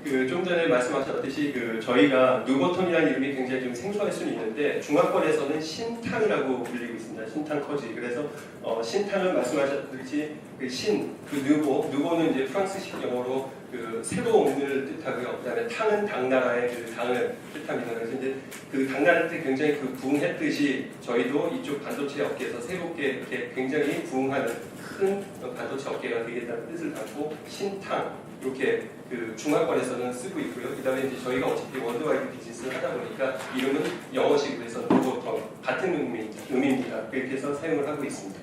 좀 전에 말씀하셨듯이 저희가 누보톤이라는 이름이 굉장히 좀 생소할 수는 있는데 중화권에서는 신탕이라고 불리고 있습니다. 신탕 커지. 그래서 신탕은 말씀하셨듯이 누보는 이제 프랑스식 영어로 새로움을 뜻하고요. 그다음에 탕은 당나라의 당을 뜻합니다. 그래서 이제 당나라 때 굉장히 부흥했듯이 저희도 이쪽 반도체 업계에서 새롭게 이렇게 굉장히 부흥하는 큰 반도체 업계가 되겠다는 뜻을 갖고 신탕 이렇게 중화권에서는 쓰고 있고요. 그다음에 이제 저희가 어차피 월드와이드 비즈니스를 하다 보니까 이름은 영어식으로 해서 누보톤 같은 의미입니다. 그렇게 해서 사용을 하고 있습니다.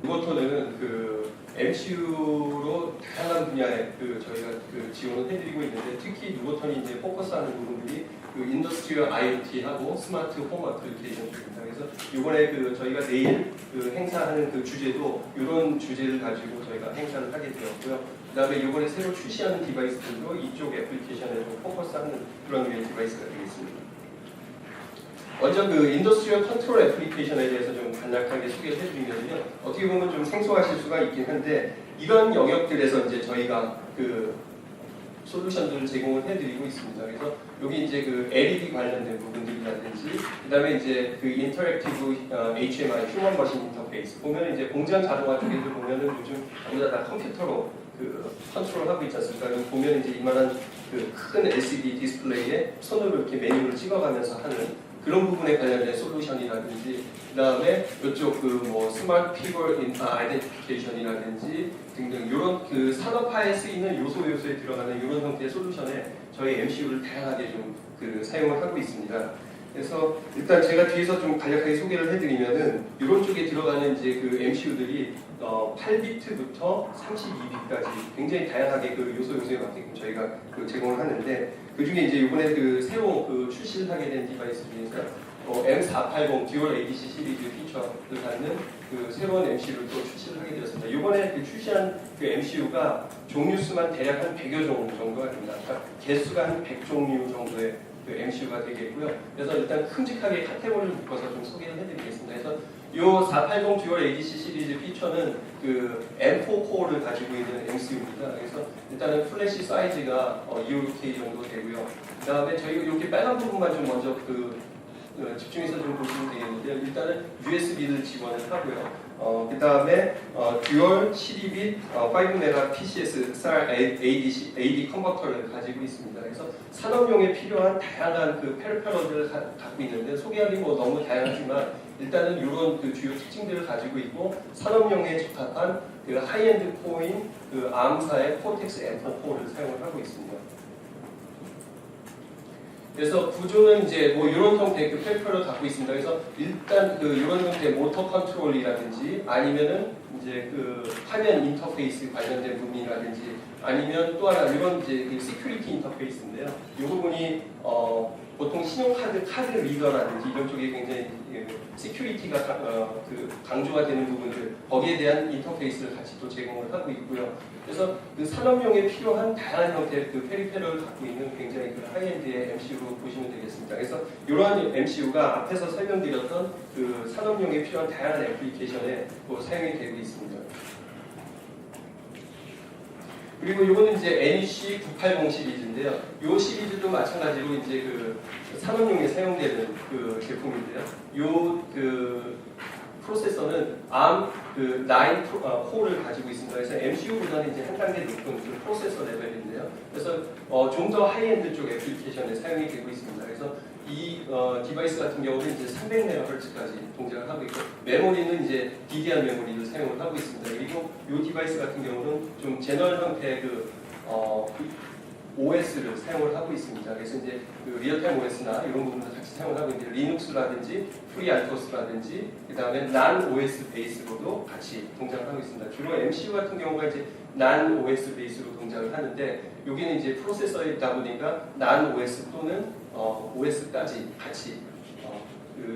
누보톤은 MCU로 다양한 분야에 저희가 지원을 해드리고 있는데 특히 누보톤이 이제 포커스하는 부분들이 인더스트리얼 IoT하고 스마트 홈 어플리케이션 쪽입니다. 그래서 이번에 저희가 내일 행사하는 주제도 이런 주제를 가지고 저희가 행사를 하게 되었고요. 그다음에 이번에 새로 출시하는 디바이스들도 이쪽 애플리케이션에 좀 포커스하는 그런 류의 디바이스가 되겠습니다. 먼저 인더스트리얼 컨트롤 애플리케이션에 대해서 좀 간략하게 소개를 해드리면요. 어떻게 보면 좀 생소하실 수가 있긴 한데 이런 영역들에서 이제 저희가 솔루션들을 제공을 해드리고 있습니다. 그래서 여기 이제 LED 관련된 부분들이라든지, 그다음에 이제 인터랙티브 HMI 휴먼 머신 인터페이스 보면 이제 공장 자동화 쪽에도 보면은 요즘 아무나 다 컴퓨터로 컨트롤하고 있지 않습니까? 여기 보면 이제 이만한 큰 LCD 디스플레이에 손으로 이렇게 메뉴를 찍어가면서 하는 그런 부분에 관련된 솔루션이라든지, 그다음에 이쪽 스마트 피버 아이덴티피케이션이라든지 등등 이런 산업화에 쓰이는 요소에 들어가는 이런 형태의 솔루션에 저희 MCU를 다양하게 좀 사용을 하고 있습니다. 그래서 일단 제가 뒤에서 좀 간략하게 소개를 해드리면은 이런 쪽에 들어가는 이제 MCU들이 8비트부터 32비트까지 굉장히 다양하게 요소에 맞게끔 저희가 제공을 하는데 그중에 이제 이번에 새로 출시를 하게 된 디바이스 중에서 M480 듀얼 ADC 시리즈 피처를 갖는 새로운 MCU를 또 출시를 하게 되었습니다. 이번에 출시한 MCU가 종류 수만 대략 한 100여 종 정도가 됩니다. 그러니까 개수가 한 100종류 정도의 MCU가 되겠고요. 그래서 일단 큼직하게 카테고리를 묶어서 좀 소개를 해드리겠습니다. 그래서 이 480 듀얼 ADC 시리즈 피처는 M4 코어를 가지고 있는 MCU입니다. 그래서 일단은 플래시 사이즈가 2OK 정도 되고요. 그 다음에 저희가 이렇게 빨간 부분만 좀 먼저 집중해서 좀 보시면 되겠는데요. 일단은 USB를 지원을 하고요. 그 다음에 듀얼 12빗 5메가 PCS SAR AD 컨버터를 가지고 있습니다. 그래서 산업용에 필요한 다양한 페리페럴들을 갖고 있는데 소개하기 너무 다양하지만 일단은 이런 주요 특징들을 가지고 있고 산업용에 적합한 하이엔드 코어인 ARM사의 코텍스 M4 코어를 사용을 하고 있습니다. 그래서 구조는 이제 이런 형태의 페리페럴을 갖고 있습니다. 그래서 일단 이런 형태의 모터 컨트롤이라든지 아니면은 이제 화면 인터페이스 관련된 부분이라든지 아니면 또 하나 이런 이제 시큐리티 인터페이스인데요. 이 부분이 보통 카드 리더라든지 이런 쪽에 굉장히 시큐리티가 강조가 되는 부분들 거기에 대한 인터페이스를 같이 또 제공을 하고 있고요. 그래서 산업용에 필요한 다양한 형태의 페리페럴을 갖고 있는 굉장히 하이엔드의 MCU로 보시면 되겠습니다. 그래서 이러한 MCU가 앞에서 설명드렸던 산업용에 필요한 다양한 애플리케이션에 사용이 되고 있습니다. 그리고 이거는 이제 NEC980 시리즈인데요. 이 시리즈도 마찬가지로 이제 산업용에 사용되는 제품인데요. 이 프로세서는 ARM 9 코어를 가지고 있습니다. 그래서 MCU보다는 이제 한 단계 높은 프로세서 레벨인데요. 그래서 좀 더 하이엔드 쪽 애플리케이션에 사용이 되고 있습니다. 그래서 이 디바이스 같은 경우는 이제 300MHz까지 동작을 하고 있고 메모리는 이제 DDR 메모리를 사용을 하고 있습니다. 그리고 이 디바이스 같은 경우는 좀 제너럴 형태의 OS를 사용을 하고 있습니다. 그래서 이제 리얼타임 OS나 이런 부분들 같이 사용을 하고 있는데 리눅스라든지 FreeRTOS라든지 그다음에 NAN OS 베이스로도 같이 동작을 하고 있습니다. 주로 MCU 같은 경우가 이제 NAN OS 베이스로 동작을 하는데 여기는 이제 프로세서이다 보니까 NAN OS 또는 OS까지 같이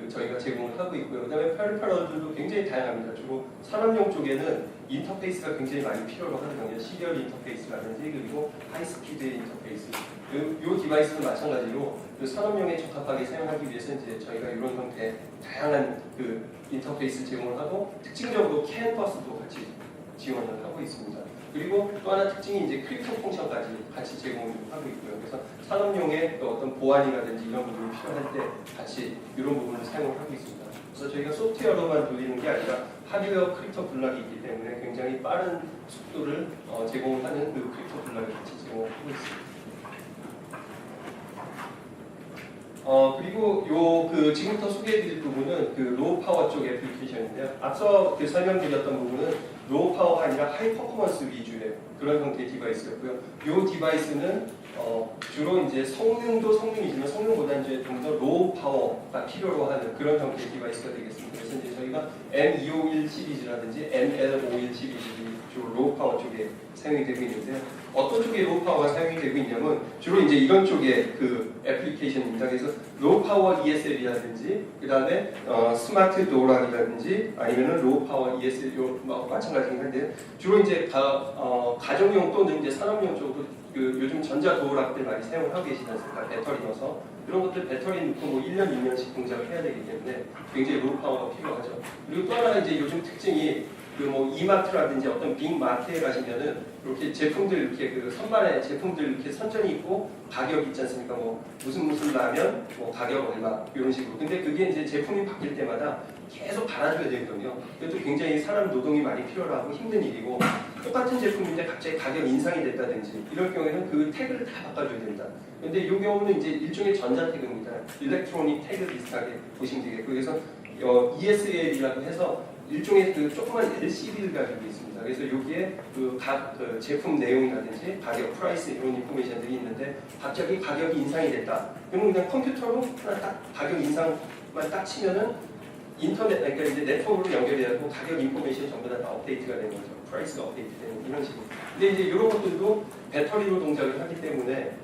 저희가 제공을 하고 있고요. 그다음에 페리페럴들도 굉장히 다양합니다. 주로 산업용 쪽에는 인터페이스가 굉장히 많이 필요로 하는 겁니다. 시리얼 인터페이스라든지 그리고 하이스피드 인터페이스. 이 디바이스는 마찬가지로 산업용에 적합하게 사용하기 위해서 이제 저희가 이런 형태의 다양한 인터페이스 제공을 하고 특징적으로 CAN 버스도 같이 지원을 하고 있습니다. 그리고 또 하나 특징이 이제 크립토 펑션까지 같이 제공을 하고 있고요. 그래서 산업용의 어떤 보안이라든지 이런 부분이 필요할 때 같이 이런 부분을 사용을 하고 있습니다. 그래서 저희가 소프트웨어로만 돌리는 게 아니라 하드웨어 크립토 블락이 있기 때문에 굉장히 빠른 속도를 제공하는 그 크립토 블락을 같이 제공하고 있습니다. 그리고 지금부터 소개해드릴 부분은 그 로우 파워 쪽 애플리케이션인데요. 앞서 설명드렸던 부분은 로우 파워가 아니라 하이 퍼포먼스 위주의 그런 형태의 디바이스였고요. 이 디바이스는 주로 이제 성능이지만 성능보다 이제 좀 더 로우 파워가 필요로 하는 그런 형태의 디바이스가 되겠습니다. 그래서 이제 저희가 M251 시리즈라든지 ML51 시리즈들이 주로 로우 파워 쪽에 사용이 되고 있는데요. 어떤 쪽에 로우 파워가 사용이 되고 있냐면 주로 이제 이런 쪽의 그 애플리케이션입니다. 그래서 로우 파워 ESL이라든지 그 다음에 스마트 도어락이라든지 아니면은 로우 파워 ESL 마찬가지긴 한데 주로 이제 가정용 또는 이제 산업용 쪽으로 요즘 전자 도어락들 많이 사용을 하고 계시지 않습니까? 배터리 넣어서 그런 것들 배터리 넣고 뭐 1년, 2년씩 동작을 해야 되기 때문에 굉장히 로우 파워가 필요하죠. 그리고 또 하나 이제 요즘 특징이 뭐 이마트라든지 어떤 빅마트에 가시면은 이렇게 제품들 이렇게 선반에 제품들 이렇게 선전이 있고 가격 있지 않습니까? 뭐 무슨 라면 뭐 가격 얼마 이런 식으로. 근데 그게 이제 제품이 바뀔 때마다 계속 갈아줘야 되거든요. 그것도 굉장히 사람 노동이 많이 필요하고 힘든 일이고 똑같은 제품인데 갑자기 가격 인상이 됐다든지 이럴 경우에는 그 태그를 다 바꿔줘야 된다. 근데 이 경우는 이제 일종의 전자 태그입니다. 일렉트로닉 태그 비슷하게 보시면 되겠고 그래서 ESL이라고 해서 일종의 그 조그만 LCD를 가지고 있습니다. 그래서 여기에 각 제품 내용이라든지 가격, 프라이스 이런 인포메이션들이 있는데 갑자기 가격이 인상이 됐다. 그러면 그냥 컴퓨터로 하나 딱 가격 인상만 딱 치면은 인터넷, 그러니까 이제 네트워크로 연결해서 가격 인포메이션 전부 다 업데이트가 되는 거죠. 프라이스가 업데이트되는 이런 식으로. 근데 이제 이런 것들도 배터리로 동작을 하기 때문에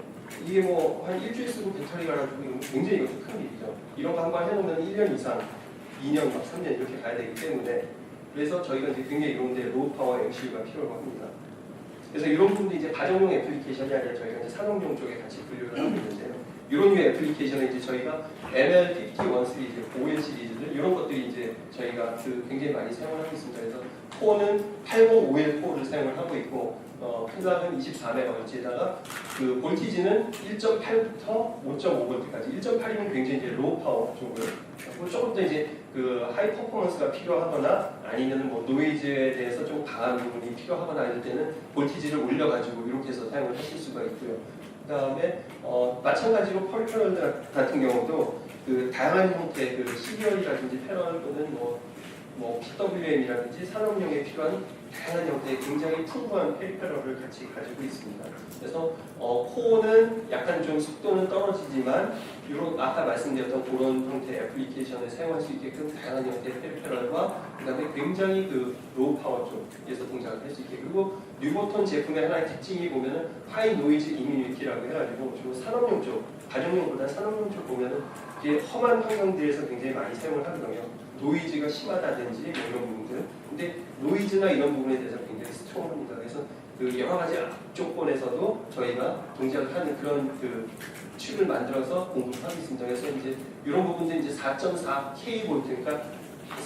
이게 뭐 한 일주일 쓰고 배터리 갈아주고 이러면 굉장히 이것도 큰 일이죠. 이런 거 한번 해놓으면 1년 이상 2년, 막 3년 이렇게 가야 되기 때문에 그래서 저희가 이제 굉장히 이런데 로우 파워 MCU가 필요로 합니다. 그래서 이런 부분도 이제 가정용 애플리케이션이 아니라 저희가 이제 산업용 쪽에 같이 분류를 하고 있는데요. 이런 류의 애플리케이션은 이제 저희가 ML51 시리즈, 51 시리즈들 이런 것들이 이제 저희가 굉장히 많이 사용을 하고 있습니다. 그래서 코어는 8051 코어를 사용을 하고 있고 클락은 24MHz에다가 그 볼티지는 1.8부터 5.5V까지 1.8이면 굉장히 이제 로우 파워 쪽을 그리고 조금 더 이제 그 하이 퍼포먼스가 필요하거나 아니면 뭐 노이즈에 대해서 좀 강한 부분이 필요하거나 이럴 때는 볼티지를 올려가지고 이렇게 해서 사용을 하실 수가 있고요. 그 다음에 마찬가지로 펄터널 같은 경우도 그 다양한 형태의 그 시리얼이라든지 패널 또는 뭐 PWM이라든지 산업용에 필요한 다양한 형태의 굉장히 풍부한 페리페럴을 같이 가지고 있습니다. 그래서 코어는 약간 좀 속도는 떨어지지만 이런 아까 말씀드렸던 그런 형태의 애플리케이션을 사용할 수 있게끔 다양한 형태의 페리페럴과 그다음에 굉장히 그 로우 파워 쪽에서 동작을 할 수 있게 그리고 뉴보톤 제품의 하나의 특징이 보면은 하이 노이즈 이뮤니티라고 해가지고 주로 산업용 쪽, 가정용보다 산업용 쪽 보면은 이게 험한 환경들에서 굉장히 많이 사용을 하거든요. 노이즈가 심하다든지 뭐 이런 부분들. 근데 노이즈나 이런 부분에 대해서 굉장히 스트롱합니다. 그래서 그 여러 가지 조건에서도 저희가 동작을 하는 그런 그 칩을 만들어서 공부를 하고 있습니다. 그래서 이제 이런 부분들 이제 4.4K 볼트, 그러니까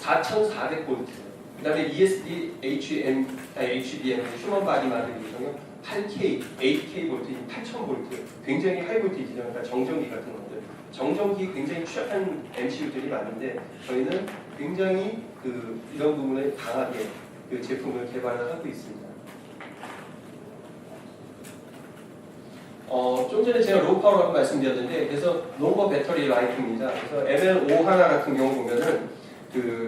4,400 볼트. 그다음에 ESD, HBM, 휴먼 바디 마드리거든요. 8K, 8K 볼트, 8,000 볼트. 굉장히 하이 볼티지죠. 그러니까 정전기 같은 것들. 정전기 굉장히 취약한 MCU들이 많은데 저희는 굉장히 이런 부분에 강하게 그 제품을 개발을 하고 있습니다. 좀 전에 제가 로우 파워라고 말씀드렸는데 그래서 롱거 배터리 라이프입니다. 그래서 ML51 같은 경우 보면은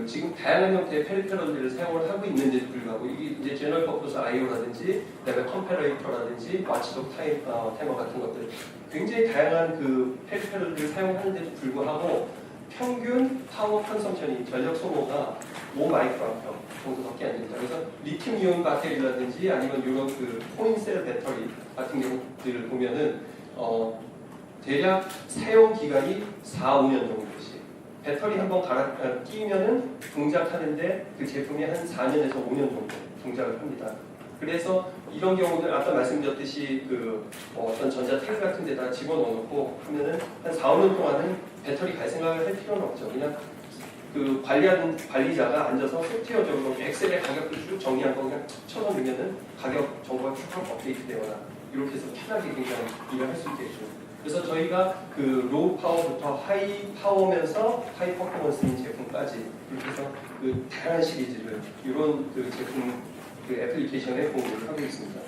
지금 다양한 형태의 페리페럴들을 사용을 하고 있는데도 불구하고 이게 이제 제너럴 퍼포스 IO라든지 그다음에 컴패러이터라든지 와치독 타이머 같은 것들 굉장히 다양한 그 페리페럴들을 사용하는데도 불구하고 평균 파워 컨섬션이 전력 소모가 5마이크로암페어 정도밖에 안 됩니다. 그래서 리튬 이온 배터리라든지 아니면 이런 그 코인셀 배터리 같은 경우들을 보면은 대략 사용 기간이 4, 5년 정도씩 배터리 한번 끼면은 동작하는데 그 제품이 한 4년에서 5년 정도 동작을 합니다. 그래서 이런 경우들 아까 말씀드렸듯이 어떤 전자 태그 같은 데다 집어넣어놓고 하면은 한 4, 5년 동안은 배터리 갈 생각을 할 필요는 없죠. 그냥 그 관리자가 앉아서 소프트웨어적으로 엑셀의 가격도 쭉 정리한 거 그냥 툭 쳐넣으면은 가격 정보가 쭉 업데이트되거나 이렇게 해서 편하게 굉장히 일을 할 수 있겠죠. 그래서 저희가 그 로우 파워부터 하이 파워면서 하이 퍼포먼스인 제품까지 이렇게 해서 그 다양한 시리즈를 이런 그 제품 그 애플리케이션에 공유를 하고 있습니다.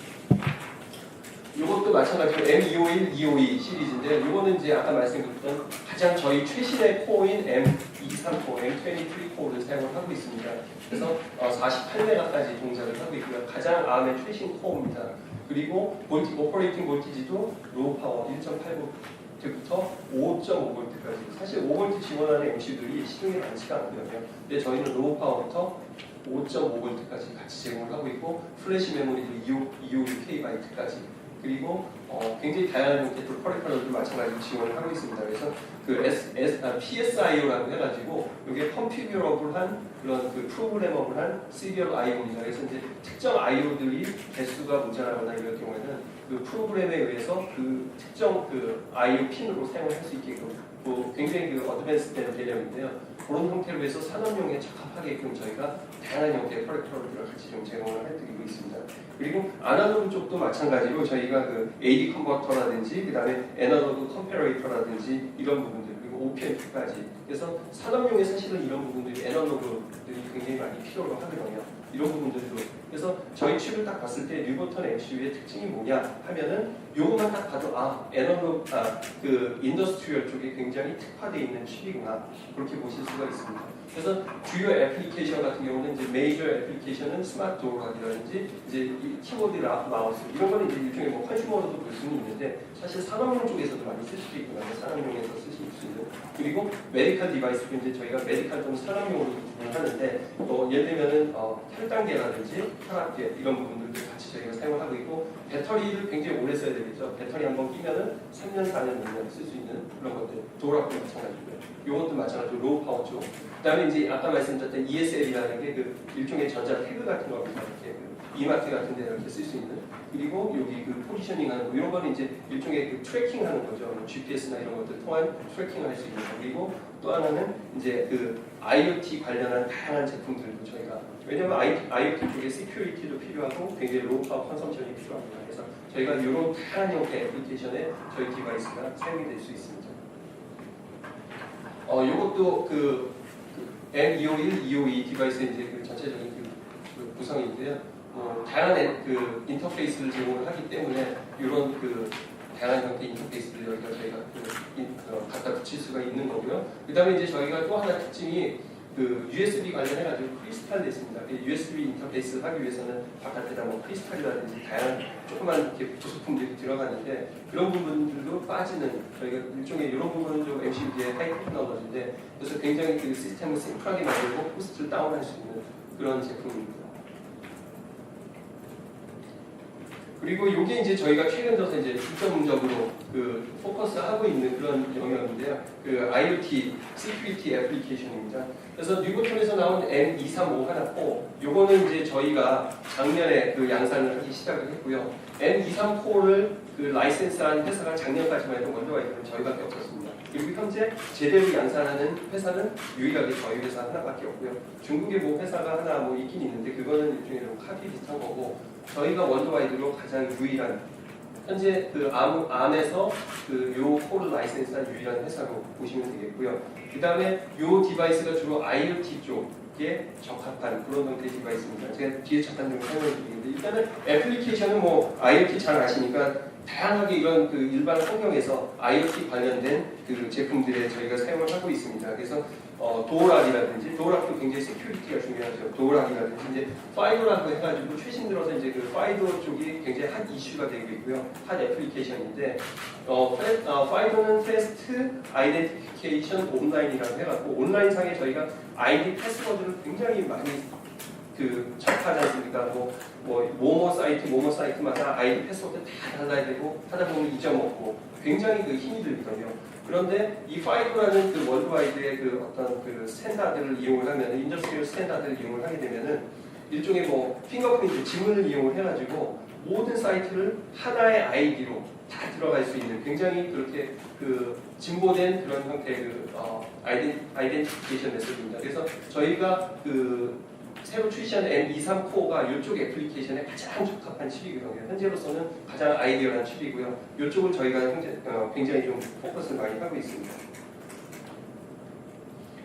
이것도 마찬가지로 M251, 252 시리즈인데 이거는 이제 아까 말씀드렸던 가장 저희 최신의 코어인 M23 코어, M23 코어를 사용을 하고 있습니다. 그래서 48메가까지 동작을 하고 있고요. 가장 ARM의 최신 코어입니다. 그리고 오퍼레이팅 볼티지도 로우 파워 1.8V부터 5.5V까지. 사실 5V 지원하는 MC들이 시중에 많지가 않거든요. 근데 저희는 로우 파워부터 5.5V까지 같이 제공을 하고 있고 플래시 메모리도 256KB까지 그리고 굉장히 다양한 형태의 퍼리퍼럴도 마찬가지로 지원을 하고 있습니다. 그래서 그 PSIO라고 해가지고 이게 컨피규러블한 그런 그 프로그래머블한 시리얼 IO입니다. 그래서 이제 특정 IO들이 개수가 모자라거나 이럴 경우에는 그 프로그램에 의해서 그 특정 그 IO 핀으로 사용을 할 수 있게끔 굉장히 그 어드밴스된 개념인데요. 그런 형태로 해서 산업용에 적합하게끔 저희가 다양한 형태의 퍼리퍼럴들을 같이 좀 제공을 해드리고 있습니다. 그리고 아날로그 쪽도 마찬가지로 저희가 그 AD 컨버터라든지 그다음에 애널로그 컴패러이터라든지 이런 부분들 그리고 OPMP까지 그래서 산업용에 사실은 이런 부분들이 애널로그들이 굉장히 많이 필요로 하거든요. 이런 부분들도 그래서 저희 칩을 딱 봤을 때 뉴버턴 MCU의 특징이 뭐냐 하면은 요것만 딱 봐도 그 인더스트리얼 쪽에 굉장히 특화되어 있는 칩이구나 그렇게 보실 수가 있습니다. 그래서 주요 애플리케이션 같은 경우는 이제 메이저 애플리케이션은 스마트 도어락이라든지 이제 이 키보드, 마우스 이런 거는 이제 일종의 뭐 컨슈머로도 볼 수는 있는데 사실 산업용 쪽에서도 많이 쓸 수도 있구나 산업용에서 쓰실 수 있는 그리고 메디컬 디바이스도 이제 저희가 메디컬 또는 산업용으로 구분을 하는데 예를 들면은 혈당계라든지 혈압계 이런 부분들도 같이 저희가 사용을 하고 있고 배터리를 굉장히 오래 써야 되겠죠. 배터리 한번 끼면은 3년, 4년, 5년 쓸 수 있는 그런 것들 도어락도 마찬가지고요. 이것도 마찬가지로 로우 파워 쪽. 그다음에 이제 아까 말씀드렸던 ESL이라는 게 그 일종의 전자 태그 같은 겁니다. 이렇게 그 이마트 같은 데 이렇게 쓸 수 있는. 그리고 여기 그 포지셔닝하는 거 이런 거는 이제 일종의 그 트래킹하는 거죠. GPS나 이런 것들 통한 트래킹을 할 수 있는 거. 그리고 또 하나는 이제 그 IoT 관련한 다양한 제품들도 저희가 왜냐하면 IoT 쪽에 시큐리티도 필요하고 굉장히 로우 파워 컨섬션이 필요합니다. 그래서 저희가 이런 다양한 형태의 애플리케이션에 저희 디바이스가 사용이 될 수 있습니다. 이것도 그 M251, 252 디바이스의 이제 그 전체적인 그 구성인데요. 다양한 그 인터페이스를 제공을 하기 때문에 이런 그 다양한 형태의 인터페이스를 여기가 저희가 갖다 붙일 수가 있는 거고요. 그다음에 이제 저희가 또 하나 특징이 그 USB 관련해가지고 크리스탈이 있습니다. USB 인터페이스 하기 위해서는 바깥에다 뭐 크리스탈이라든지 다양한 조그만 이렇게 부속품들이 들어가는데 그런 부분들도 빠지는 저희가 일종의 이런 부분은 좀 MCU의 하이 테크놀로지인데 그래서 굉장히 그 시스템을 심플하게 만들고 코스트를 다운할 수 있는 그런 제품입니다. 그리고 이게 이제 저희가 최근 들어서 이제 중점적으로 그 포커스하고 있는 그런 영역인데요. 그 IoT, Security 애플리케이션입니다. 그래서 뉴버턴에서 나온 M235 하나코, 요거는 이제 저희가 작년에 그 양산을 하기 시작을 했고요. M234를 그 라이센스한 회사가 작년까지만 해도 월드와이드는 저희밖에 없었습니다. 그리고 현재 제대로 양산하는 회사는 유일하게 저희 회사 하나밖에 없고요. 중국에 뭐 회사가 하나 뭐 있긴 있는데 그거는 일종의 카피 비슷한 거고 저희가 월드와이드로 가장 유일한 현재 그 암에서 그 요 코드 라이센스한 유일한 회사로 보시면 되겠고요. 그 다음에 요 디바이스가 주로 IoT 쪽에 적합한 그런 형태의 디바이스입니다. 제가 뒤에 잠깐 좀 설명을 드리는데 일단은 애플리케이션은 뭐 IoT 잘 아시니까 다양하게 이런 그 일반 환경에서 IoT 관련된 그 제품들에 저희가 사용을 하고 있습니다. 그래서 도어락이라든지 도어락도 굉장히 세큐리티가 중요하죠. 도어락이라든지 이제 파이도라고 해가지고 최신 들어서 이제 그 파이도 쪽이 굉장히 핫 이슈가 되고 있고요. 핫 애플리케이션인데 파이도는 패스트 아이덴티피케이션 온라인이라고 해갖고 온라인상에 저희가 아이디 패스워드를 굉장히 많이 그 접하지 않습니까? 모모 사이트마다 아이디 패스워드 다 달라야 되고 하다 보면 잊어먹고 굉장히 그 힘이 들거든요. 그런데 이 파이브라는 그 월드와이드의 그 어떤 그 스탠다드를 이용을 하면 인더스트리얼 스탠다드를 이용을 하게 되면은 일종의 뭐 핑거프린트 지문을 이용을 해가지고 모든 사이트를 하나의 아이디로 다 들어갈 수 있는 굉장히 그렇게 그 진보된 그런 형태의 아이덴티피케이션 메소드입니다. 그래서 저희가 그 새로 출시한 M23 코어가 이쪽 애플리케이션에 가장 적합한 칩이고요. 현재로서는 가장 아이디어한 칩이고요. 이쪽을 저희가 굉장히 좀 포커스를 많이 하고 있습니다.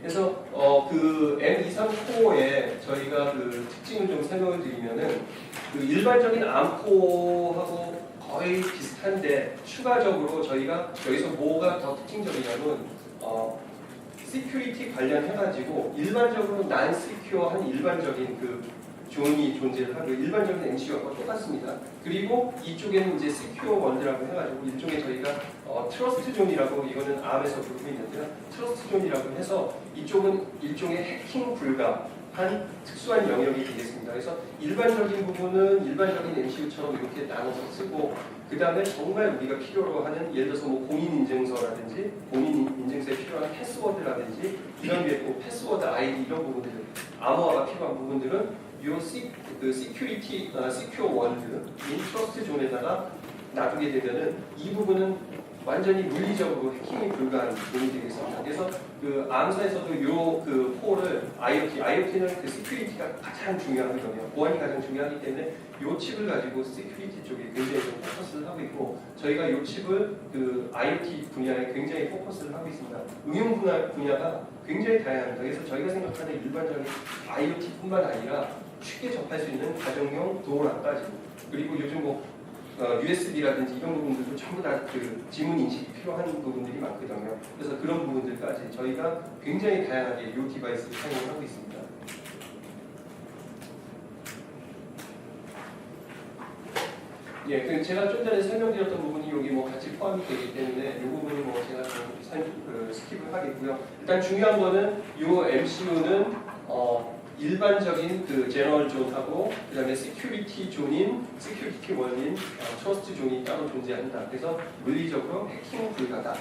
그래서 그 M23 코어의 저희가 그 특징을 좀 설명을 드리면은 그 일반적인 ARM 코어하고 거의 비슷한데 추가적으로 저희가 여기서 뭐가 더 특징적이냐면 시큐리티 관련해가지고 일반적으로 난 시큐어한 일반적인 그 존이 존재를 하고 일반적인 MCU와 똑같습니다. 그리고 이쪽에는 이제 시큐어 원이라고 해가지고 일종의 저희가 트러스트 존이라고 이거는 ARM에서 부르고 있는데요. 트러스트 존이라고 해서 이쪽은 일종의 해킹 불가한 특수한 영역이 되겠습니다. 그래서 일반적인 부분은 일반적인 MCU처럼 이렇게 나눠서 쓰고 그 다음에 정말 우리가 필요로 하는 예를 들어서 뭐 공인인증서라든지 공인인증서에 필요한 패스워드라든지 이런 게 있고 패스워드 아이디 이런 부분들 암호화가 필요한 부분들은 그 시큐리티 시큐어 월드 인트러스트 존에다가 놔두게 되면은 이 부분은 완전히 물리적으로 해킹이 불가한 부분이 되겠습니다. 그래서 그 암사에서도 그 포를 IoT는 그 시큐리티가 가장 중요하거든요. 보안이 가장 중요하기 때문에 이 칩을 가지고 시큐리티 쪽에 굉장히 좀 포커스를 하고 있고 저희가 이 칩을 그 IoT 분야에 굉장히 포커스를 하고 있습니다. 응용 분야가 굉장히 다양합니다. 그래서 저희가 생각하는 일반적인 IoT뿐만 아니라 쉽게 접할 수 있는 가정용 도어락까지 그리고 요즘 뭐 USB라든지 이런 부분들도 전부 다 그 지문 인식이 필요한 부분들이 많거든요. 그래서 그런 부분들까지 저희가 굉장히 다양하게 이 디바이스를 사용을 하고 있습니다. 예, 제가 좀 전에 설명드렸던 부분이 여기 뭐 같이 포함이 되기 때문에 이 부분은 뭐 제가 스킵을 하겠고요. 일단 중요한 거는 이 MCU는 일반적인 그 제너럴 존하고 그다음에 시큐리티 존인 시큐리티 원인 트러스트 존이 따로 존재한다. 그래서 물리적으로 해킹 불가다.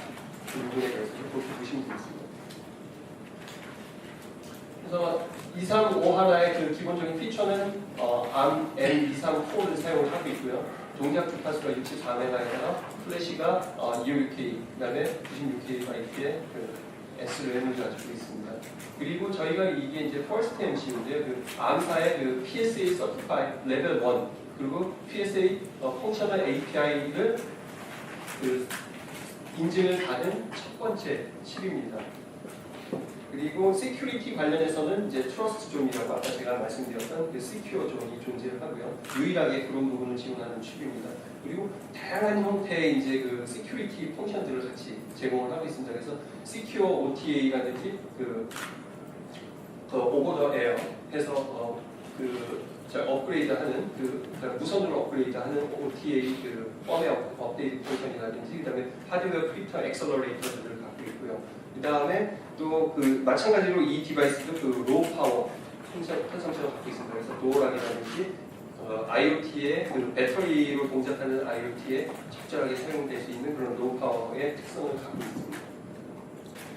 그 부분에 대해서 그렇게 보시면 되겠습니다. 그래서 235 하나의 그 기본적인 피처는 ARM M234를 사용을 하고 있고요. 동작 주파수가 64메가에다가 플래시가 256K, 그다음에 96K바이트의 그 SRAM을 가지고 있습니다. 그리고 저희가 이게 이제 퍼스트 MCU인데요. 그 ARM사의 그 PSA Certified Level 1 그리고 PSA Functional API를 그 인증을 받은 첫 번째 칩입니다. 그리고 시큐리티 관련해서는 이제 트러스트 존이라고 아까 제가 말씀드렸던 그 시큐어 존이 존재를 하고요. 유일하게 그런 부분을 지원하는 칩입니다. 그리고 다양한 형태의 이제 그 시큐리티 펑션들을 같이 제공을 하고 있습니다. 그래서 시큐어 OTA라든지 그 오버 더 에어 해서 업그레이드하는 무선으로 업그레이드하는 OTA 그 펌웨어 업데이트 펑션이라든지 그다음에 하드웨어 크립터 엑셀러레이터들을 갖고 있고요. 그다음에 또 그 마찬가지로 이 디바이스도 그 로우 파워 탄성체를 갖고 있습니다. 그래서 도어락이라든지 IoT의 그 배터리로 동작하는 IoT에 적절하게 사용될 수 있는 그런 로우 파워의 특성을 갖고 있습니다.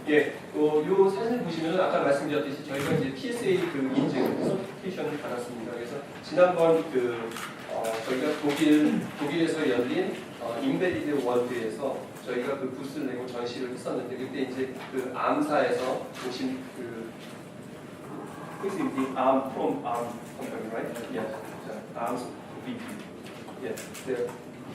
예, 요 사진을 보시면 아까 말씀드렸듯이 저희가 이제 PSA 그 인증 서티피케이션을 받았습니다. 그래서 지난번 저희가 독일에서 열린 인베디드 월드에서 저희가 그 부스를 내고 전시를 했었는데 그때 이제 그 암사에서 오신 who's in the arm from arm company, right? Yeah, arms VP. Yeah,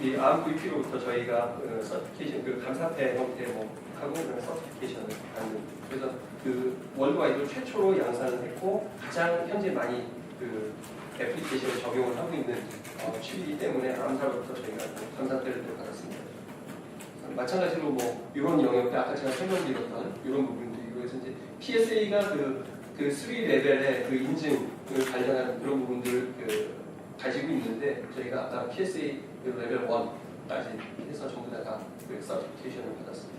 이 arm VP로부터 저희가 서티피케이션 그 감사패 형태 하고 그런 서티피케이션을 받는. 그래서 그 월드와이드 최초로 양산을 했고 가장 현재 많이 그 애플리케이션을 적용을 하고 있는 칩이기 때문에 암사로부터 저희가 감사패를 받았습니다. 마찬가지로 뭐 이런 영역들 아까 제가 설명드렸던 이런 부분들이고 그래서 이제 PSA가 그 3레벨의 그 인증을 관련한 그런 부분들을 가지고 있는데 저희가 아까 PSA 레벨 1까지 해서 전부 다 그 서티피케이션을 받았습니다.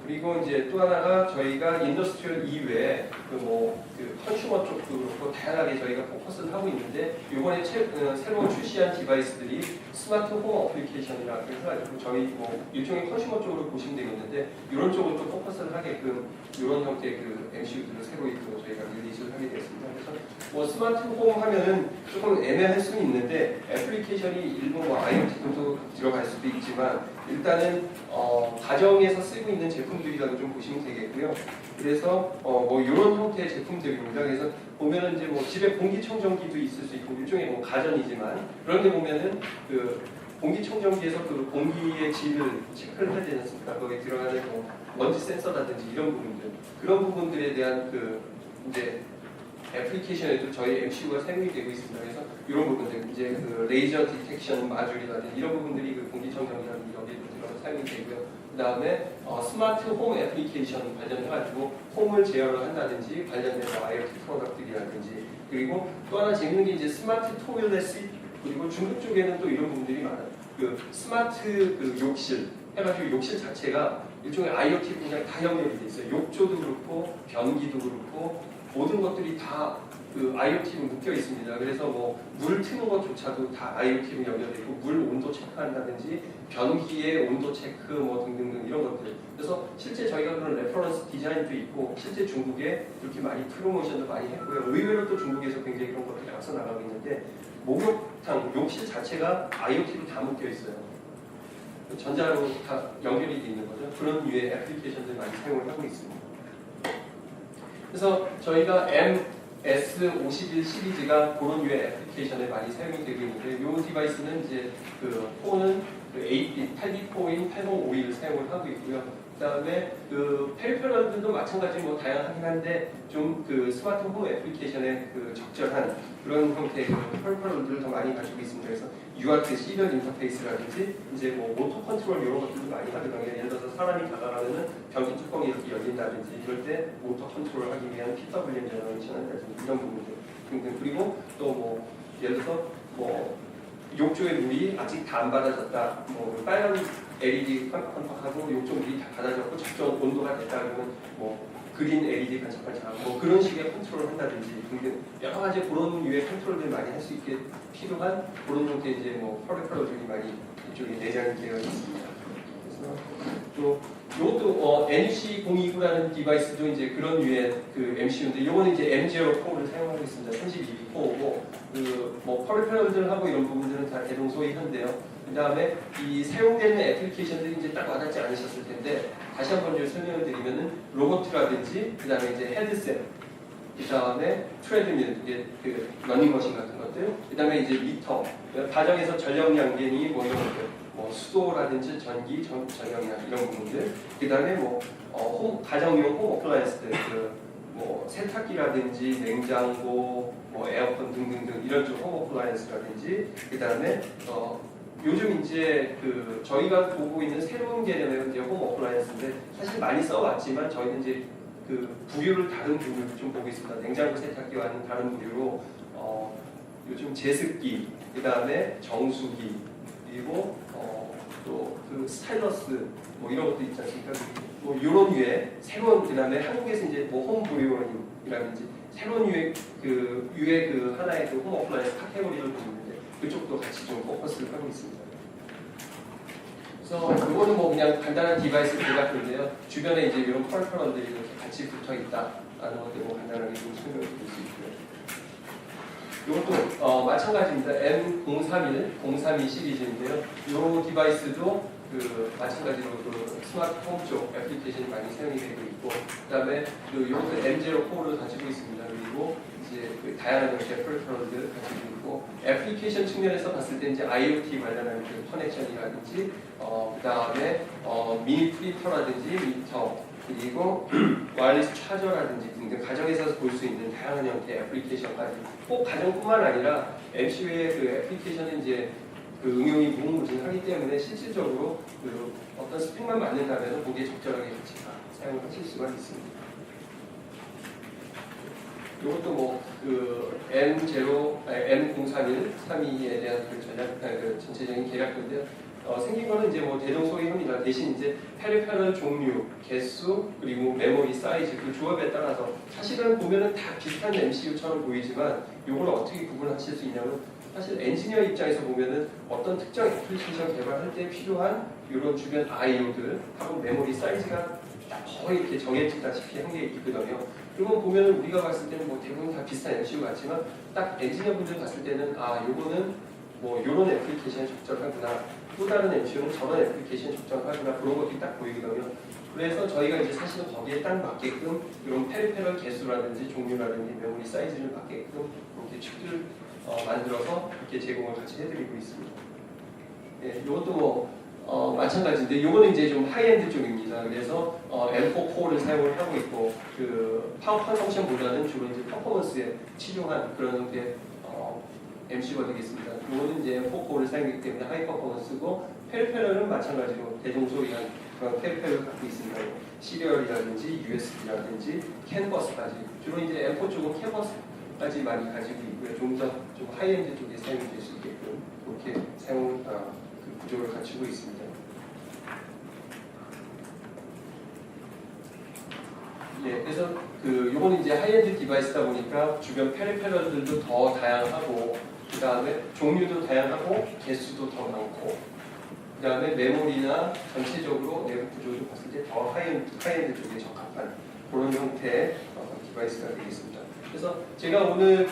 그리고 이제 또 하나가 저희가 인더스트리얼 이외에 그 컨슈머 쪽도 그렇고 다양하게 저희가 포커스를 하고 있는데 이번에 새로 출시한 디바이스들이 스마트 홈 어플리케이션이라 그래서 저희 일종의 컨슈머 쪽으로 보시면 되겠는데 이런 쪽으로 또 포커스를 하게끔 이런 형태의 그 MCU들을 새로 저희가 릴리즈를 하게 됐습니다. 그래서 스마트 홈 하면은 조금 애매할 수는 있는데 애플리케이션이 일부 IoT 등도 들어갈 수도 있지만 일단은 가정에서 쓰고 있는 제품들이라고 좀 보시면 되겠고요. 그래서 이런 형태의 제품들입니다. 그래서 보면은 이제 집에 공기청정기도 있을 수 있고 일종의 가전이지만 그런데 보면은 그 공기청정기에서 그 공기의 질을 체크를 해야 되지 않습니까? 거기에 들어가는 먼지 센서라든지 이런 부분들 그런 부분들에 대한 그 이제 애플리케이션에도 저희 MCU가 사용이 되고 있습니다. 그래서 이런 부분들 이제 그 레이저 디텍션 마줄이라든지 이런 부분들이 그 공기청정기라든지 여기에 들어가서 사용이 되고요. 그 다음에 스마트 홈 애플리케이션 관련해가지고 홈을 제어를 한다든지 관련된 IoT 프로덕트들이라든지 그리고 또 하나 재밌는 게 이제 스마트 토일렛이 그리고 중국 쪽에는 또 이런 부분들이 많아요. 그 스마트 그 욕실 해가지고 욕실 자체가 일종의 IoT 분야에 다 연결이 돼 있어요. 욕조도 그렇고 변기도 그렇고 모든 것들이 다 그 IoT로 묶여 있습니다. 그래서 물 트는 것조차도 다 IoT로 연결되어 있고 물 온도 체크한다든지 변기의 온도 체크 등등등 이런 것들. 그래서 실제 저희가 그런 레퍼런스 디자인도 있고 실제 중국에 이렇게 많이 프로모션도 많이 했고요. 의외로 또 중국에서 굉장히 그런 것들이 앞서 나가고 있는데 목욕탕, 욕실 자체가 IoT로 다 묶여 있어요. 전자로 다 연결이 돼 있는 거죠. 그런 류의 애플리케이션들 많이 사용을 하고 있습니다. 그래서 저희가 MS51 시리즈가 그런 류의 애플리케이션에 많이 사용이 되고 있는데 이 디바이스는 이제 그 폰은 그 8빅, 8빅 코인 8051을 사용을 하고 있고요. 그 다음에 그 페리페럴들도 마찬가지 다양하긴 한데 좀 그 스마트폰 애플리케이션에 그 적절한 그런 형태의 그 페리페럴들을 더 많이 가지고 있습니다. 그래서 UART 시리얼 인터페이스라든지 이제 모터 컨트롤 이런 것들도 많이 하거든요. 예를 들어서 사람이 가다가면은 변기 뚜껑이 이렇게 열린다든지 이럴 때 모터 컨트롤을 하기 위한 PWM 제너레이션 한다든지 이런 부분들 등등 그리고 또 예를 들어서 욕조의 물이 아직 다 안 받아졌다. 빨간 LED 깜빡깜빡하고 욕조 물이 다 받아졌고 적정 온도가 됐다 그러면 그린 LED 반짝반짝하고 그런 식의 컨트롤을 한다든지 등등 여러 가지 그런 류의 컨트롤을 많이 할 수 있게 필요한 그런 형태의 이제 퍼리퍼럴들이 많이 이쪽에 내장이 되어 있습니다. 그래서 또 이것도 NC029라는 디바이스도 이제 그런 류의 그 MCU인데 이거는 이제 M0 코어를 사용하고 있습니다. 32B 코어고 퍼리퍼럴들하고 이런 부분들은 다 대동소이한데요. 그 다음에 이 사용되는 애플리케이션들이 이제 딱 와닿지 않으셨을 텐데 다시 한번 좀 설명을 드리면은 로봇이라든지 그 다음에 이제 헤드셋 그 다음에 트레드밀 이게 그 러닝머신 같은 것들 그 다음에 이제 미터 가정에서 전력량계니 이런 것들 수도라든지 전기, 전력량 이런 부분들 그 다음에 가정용 홈 어플라이언스들 세탁기라든지 냉장고 에어컨 등등등 이런 쪽 홈 어플라이언스라든지 그 다음에 요즘 이제 그 저희가 보고 있는 새로운 개념의 이제 홈 어플라이언스인데 사실 많이 써왔지만 저희는 이제 그 부류를 다른 부류를 좀 보고 있습니다. 냉장고 세탁기와는 다른 부류로 요즘 제습기, 그 다음에 정수기, 그리고 또 그 스타일러스 이런 것도 있지 않습니까? 이런 류의 새로운 그 다음에 한국에서 이제 홈 브리워링이라든지 새로운 류의 그 하나의 그 홈 어플라이언스 카테고리를 보고 있는데 그쪽도 같이 좀 포커스를 하고 있습니다. 그래서 이거는 그냥 간단한 디바이스들 같은데요. 주변에 이제 이런 펄펄들이 이렇게 같이 붙어 있다라는 것들 간단하게 좀 설명을 드릴 수 있고요. 이것도 마찬가지입니다. M031 시리즈인데요. 이 디바이스도 그 마찬가지로 그 스마트폰 쪽 애플리케이션이 많이 사용이 되고 있고, 그다음에 이것도 M0 코어를 가지고 있습니다. 그리고 이제 그 다양한 형태의 프리퍼럴들을 가지고 있고, 애플리케이션 측면에서 봤을 때 이제 IoT 관련한 그 커넥션이라든지, 그다음에 미니 프린터라든지 미터, 그리고 와이어리스 차저라든지 등등 가정에서 볼 수 있는 다양한 형태의 애플리케이션까지 꼭 가정뿐만 아니라 MCU의 그 애플리케이션은 이제 그 응용이 무궁무진하기 때문에 실질적으로 그 어떤 스펙만 맞는다면 거기에 적절하게 같이 다 사용을 하실 수가 있습니다. 이것도 그 M031, 32에 대한 그 전체적인 계략인데요. 생긴 거는 이제 뭐 대동소이합니다. 대신 이제 페리페럴 종류, 개수, 그리고 메모리 사이즈 그 조합에 따라서 사실은 보면은 다 비슷한 MCU처럼 보이지만 이걸 어떻게 구분하실 수 있냐면 사실 엔지니어 입장에서 보면은 어떤 특정 애플리케이션 개발할 때 필요한 이런 주변 IO들하고 메모리 사이즈가 거의 이렇게 정해지다시피 한 게 있거든요. 그러면 보면은 우리가 봤을 때는 뭐 대부분 다 비슷한 MCU 같지만 딱 엔지니어 분들 봤을 때는 아 요거는 뭐 요런 애플리케이션에 적절하구나, 또 다른 MCU는 저런 애플리케이션에 적절하구나, 그런 것들이 딱 보이거든요. 그래서 저희가 이제 사실은 거기에 딱 맞게끔 이런 페리페럴 개수라든지 종류라든지 메모리 사이즈를 맞게끔 이렇게 칩들을 만들어서 이렇게 제공을 같이 해드리고 있습니다. 예, 이것도 뭐 마찬가지인데 이거는 이제 좀 하이엔드 쪽입니다. 그래서 M4 코어를 사용을 하고 있고 그 파워 컨성션보다는 주로 이제 퍼포먼스에 치중한 그런 게 MC가 되겠습니다. 이거는 이제 M4 코어를 사용하기 때문에 하이 퍼포먼스고 페리페럴은 마찬가지로 대동소이한 그런 페리페럴을 갖고 있습니다. 시리얼이라든지 USB라든지 캔버스까지 주로 이제 M4 쪽은 캔버스까지 많이 가지고 있고요. 좀 더 좀 하이엔드 쪽에 사용이 될 수 있게끔 그렇게 사용 그 구조를 갖추고 있습니다. 예, 그래서 요거는 이제 하이엔드 디바이스다 보니까 주변 페리페럴들도 더 다양하고 그 다음에 종류도 다양하고 개수도 더 많고 그 다음에 메모리나 전체적으로 내부 구조를 봤을 때 더 하이엔드 쪽에 적합한 그런 형태의 디바이스가 되겠습니다. 그래서 제가 오늘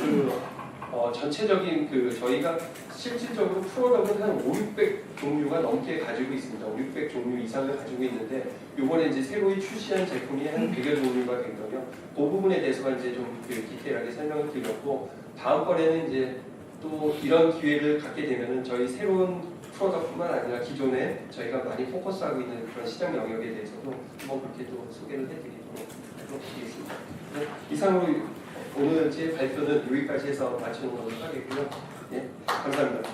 전체적인 저희가 실질적으로 프로덕은 한 500, 600 종류가 넘게 가지고 있습니다. 5, 600 종류 이상을 가지고 있는데 이번에 이제 새로이 출시한 제품이 한 100여 종류가 되거든요. 그 부분에 대해서만 이제 좀 디테일하게 설명을 드렸고 다음번에는 이제 또 이런 기회를 갖게 되면은 저희 새로운 프로덕트뿐만 아니라 기존에 저희가 많이 포커스하고 있는 그런 시장 영역에 대해서도 한번 그렇게 또 소개를 해드리도록 하겠습니다. 이상으로 오늘 제 발표는 여기까지 해서 마치는 걸로 하겠고요. 예, 감사합니다.